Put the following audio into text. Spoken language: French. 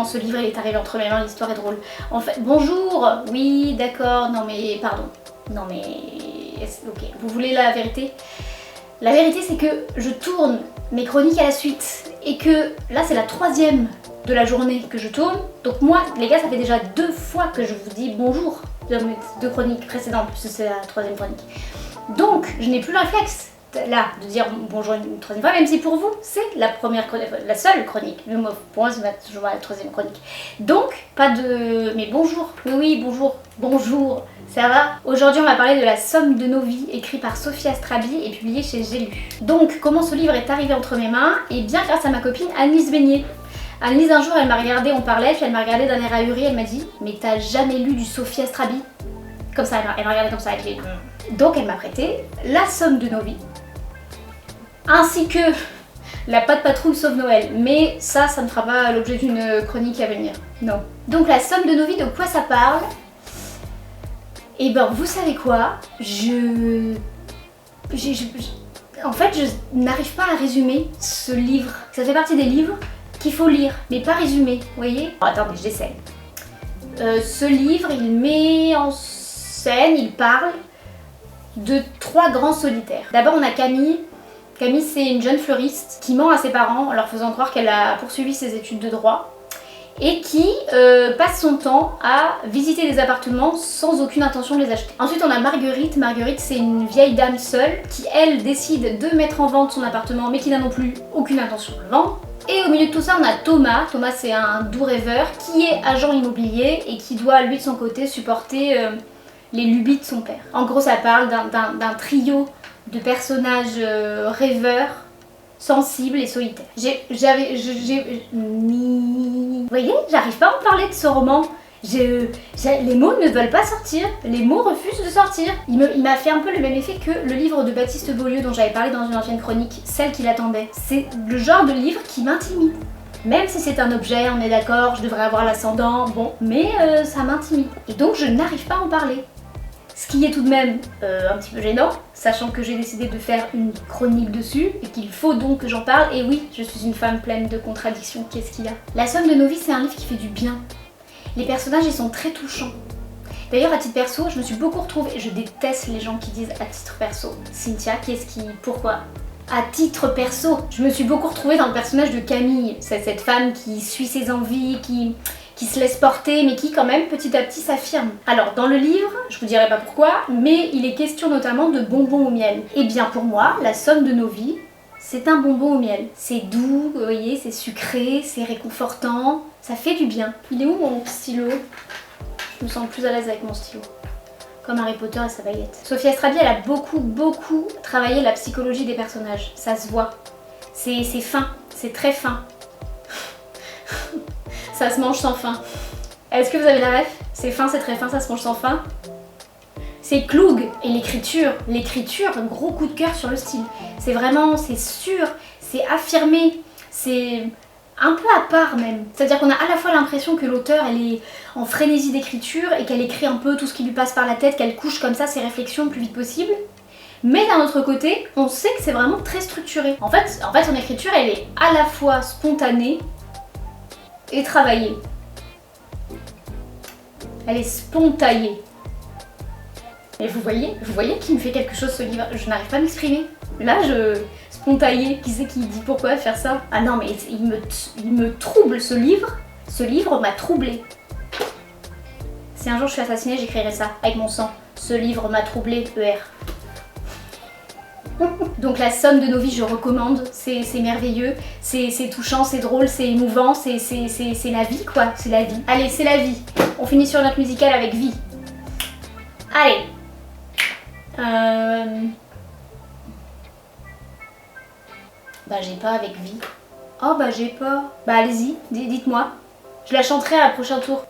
comment ce livre est arrivé entre mes mains, l'histoire est drôle. En fait, bonjour, oui, d'accord, non mais, pardon. Non mais, ok, vous voulez la vérité? La vérité c'est que je tourne mes chroniques à la suite et que là c'est la 3e de la journée que je tourne. Donc moi, les gars, ça fait déjà 2 fois que je vous dis bonjour dans mes 2 chroniques précédentes, puisque c'est la 3e chronique. Donc, je n'ai plus le réflexe là de dire bonjour une 3e fois, même si pour vous c'est la seule chronique. Mais moi, pour moi c'est toujours la 3e chronique. Donc, pas de... Mais bonjour, oui, bonjour, bonjour, ça va? Aujourd'hui on va parler de La Somme de nos vies, écrit par Sophie Astrabi et publié chez J'ai lu. Donc, comment ce livre est arrivé entre mes mains? Et bien grâce à ma copine Annelise Beignet. Annelise, un jour, elle m'a regardé, on parlait, puis elle m'a regardé d'un air ahuri, elle m'a dit « Mais t'as jamais lu du Sophie Astrabi ?» Comme ça, elle m'a regardé comme ça avec les... Donc elle m'a prêté La Somme de nos vies, ainsi que La Patte Patrouille sauve Noël. Mais ça ne fera pas l'objet d'une chronique à venir, non. Donc La Somme de nos vies, de quoi ça parle? Et ben, vous savez quoi? En fait, je n'arrive pas à résumer ce livre. Ça fait partie des livres qu'il faut lire, mais pas résumer, vous voyez? Oh, attendez, j'essaie. Ce livre, il met en scène, il parle de 3 grands solitaires. D'abord, on a Camille. Camille, c'est une jeune fleuriste qui ment à ses parents en leur faisant croire qu'elle a poursuivi ses études de droit et qui passe son temps à visiter des appartements sans aucune intention de les acheter. Ensuite, on a Marguerite. Marguerite, c'est une vieille dame seule qui, elle, décide de mettre en vente son appartement mais qui n'a non plus aucune intention de le vendre. Et au milieu de tout ça, on a Thomas. Thomas, c'est un doux rêveur qui est agent immobilier et qui doit, lui, de son côté, supporter les lubies de son père. En gros, ça parle d'un trio de personnages rêveurs, sensibles et solitaires. Vous voyez, j'arrive pas à en parler de ce roman. Les mots ne veulent pas sortir, les mots refusent de sortir. Il m'a fait un peu le même effet que le livre de Baptiste Beaulieu dont j'avais parlé dans une ancienne chronique, Celle qui l'attendait. C'est le genre de livre qui m'intimide. Même si c'est un objet, on est d'accord, je devrais avoir l'ascendant, bon, mais ça m'intimide. Et donc je n'arrive pas à en parler. Ce qui est tout de même un petit peu gênant, sachant que j'ai décidé de faire une chronique dessus et qu'il faut donc que j'en parle. Et oui, je suis une femme pleine de contradictions, qu'est-ce qu'il y a? La Somme de nos vies, c'est un livre qui fait du bien. Les personnages, ils sont très touchants. D'ailleurs, à titre perso, je me suis beaucoup retrouvée... Je déteste les gens qui disent à titre perso. Cynthia, pourquoi? À titre perso, je me suis beaucoup retrouvée dans le personnage de Camille. C'est cette femme qui suit ses envies, qui se laisse porter, mais qui quand même petit à petit s'affirme. Alors dans le livre, je vous dirai pas pourquoi, mais il est question notamment de bonbons au miel. Et bien pour moi, La Somme de nos vies, c'est un bonbon au miel. C'est doux, vous voyez, c'est sucré, c'est réconfortant, ça fait du bien. Il est où mon stylo? Je me sens plus à l'aise avec mon stylo. Comme Harry Potter et sa baguette. Sophie Astrabi, elle a beaucoup travaillé la psychologie des personnages. Ça se voit. C'est fin, c'est très fin. Ça se mange sans fin. Est-ce que vous avez la ref? C'est fin, c'est très fin, ça se mange sans fin. C'est Cloug. Et l'écriture, un gros coup de cœur sur le style. C'est vraiment, c'est sûr, c'est affirmé, c'est un peu à part même. C'est-à-dire qu'on a à la fois l'impression que l'auteur, elle est en frénésie d'écriture et qu'elle écrit un peu tout ce qui lui passe par la tête, qu'elle couche comme ça ses réflexions le plus vite possible. Mais d'un autre côté, on sait que c'est vraiment très structuré. En fait, son écriture, elle est à la fois spontanée et travaillée. Elle est spontaillée. Et vous voyez qu'il me fait quelque chose ce livre. Je n'arrive pas à m'exprimer. Là, spontaillé, qui c'est qui dit pourquoi faire ça? Ah non, mais il me trouble ce livre. Ce livre m'a troublée. Si un jour je suis assassinée, j'écrirai ça avec mon sang. Ce livre m'a troublée, ER. Donc La Somme de nos vies, je recommande, c'est merveilleux, c'est touchant, c'est drôle, c'est émouvant, c'est la vie quoi, c'est la vie. Allez, c'est la vie. On finit sur notre musicale avec Vie. Allez. Bah j'ai pas avec Vie. Oh bah j'ai pas. Bah allez-y, dites-moi. Je la chanterai à la prochain tour.